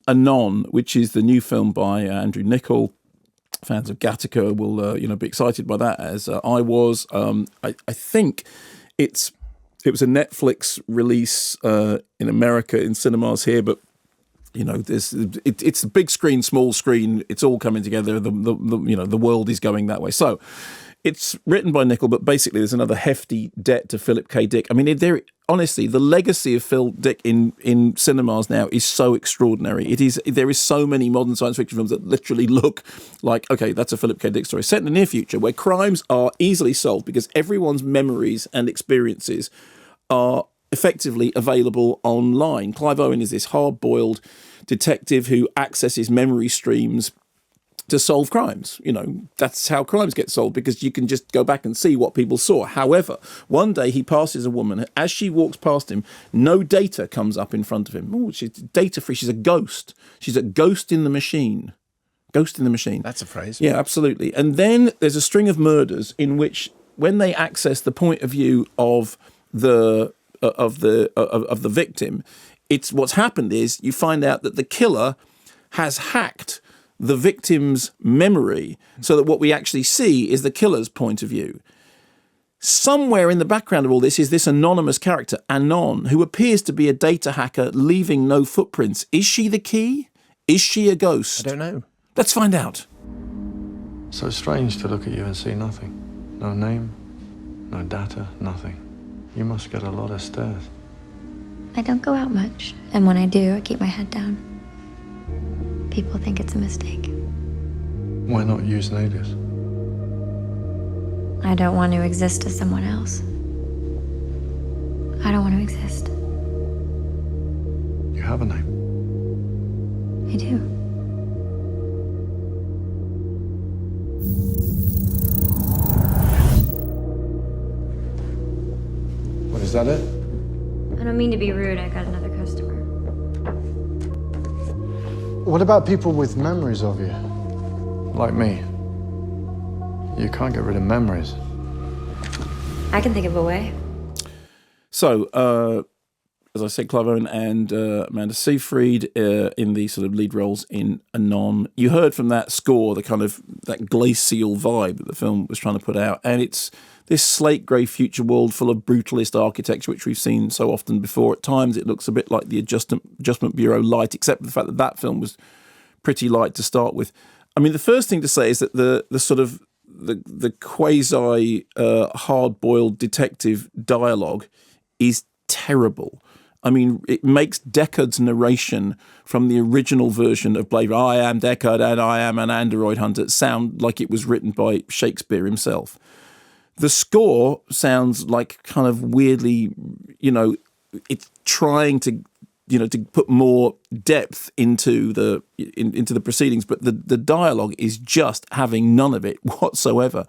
Anon, which is the new film by Andrew Niccol. Fans of Gattaca will be excited by that, as I was. I think it was a Netflix release in America in cinemas here, but it's the big screen, small screen. It's all coming together. The world is going that way. So it's written by Niccol, but basically there's another hefty debt to Philip K. Dick. I mean, honestly, the legacy of Phil Dick in cinemas now is so extraordinary. There is so many modern science fiction films that literally look like, okay, that's a Philip K. Dick story set in the near future where crimes are easily solved because everyone's memories and experiences are effectively available online. Clive Owen is this hard-boiled detective who accesses memory streams to solve crimes. That's how crimes get solved, because you can just go back and see what people saw. However, one day he passes a woman. As she walks past him, no data comes up in front of him. Oh, she's data-free. She's a ghost. She's a ghost in the machine. Ghost in the machine. That's a phrase. Yeah, absolutely. And then there's a string of murders in which, when they access the point of view of the victim, what's happened is you find out that the killer has hacked the victim's memory so that what we actually see is the killer's point of view. Somewhere in the background of all this is this anonymous character, Anon, who appears to be a data hacker leaving no footprints. Is she the key? Is she a ghost? I don't know. Let's find out. So strange to look at you and see nothing. No name, no data, nothing. You must get a lot of stares. I don't go out much, and when I do, I keep my head down. People think it's a mistake. Why not use an alias? I don't want to exist as someone else. I don't want to exist. You have a name. I do. What, is that it? I don't mean to be rude, I got another customer. What about people with memories of you? Like me. You can't get rid of memories. I can think of a way. So, as I said, Clive Owen and Amanda Seyfried in the sort of lead roles in Anon. You heard from that score the kind of that glacial vibe that the film was trying to put out, and it's this slate grey future world full of brutalist architecture, which we've seen so often before. At times, it looks a bit like the Adjustment Bureau light, except for the fact that that film was pretty light to start with. I mean, the first thing to say is that the sort of the quasi hard-boiled detective dialogue is terrible. I mean, it makes Deckard's narration from the original version of Blade Runner, I am Deckard and I am an android hunter, sound like it was written by Shakespeare himself. The score sounds like kind of weirdly, it's trying to, to put more depth into the proceedings, but the dialogue is just having none of it whatsoever.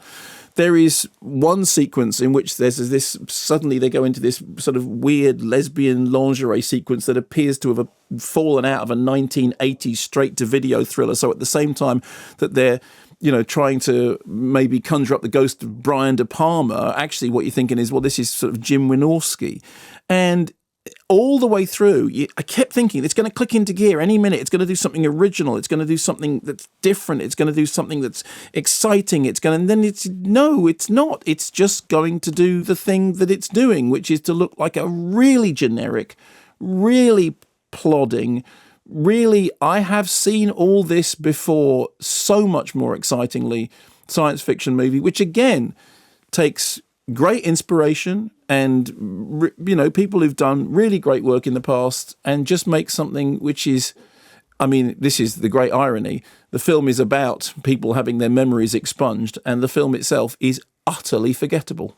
There is one sequence in which suddenly they go into this sort of weird lesbian lingerie sequence that appears to have fallen out of a 1980s straight-to-video thriller. So at the same time that they're, trying to maybe conjure up the ghost of Brian De Palma, actually what you're thinking is, well, this is sort of Jim Wynorski. And all the way through, I kept thinking it's going to click into gear any minute. It's going to do something original. It's going to do something that's different. It's going to do something that's exciting. And then it's not. It's just going to do the thing that it's doing, which is to look like a really generic, really plodding, really, I have seen all this before, so much more excitingly, science fiction movie, which again takes great inspiration and, people who've done really great work in the past and just make something which is, I mean, this is the great irony. The film is about people having their memories expunged, and the film itself is utterly forgettable.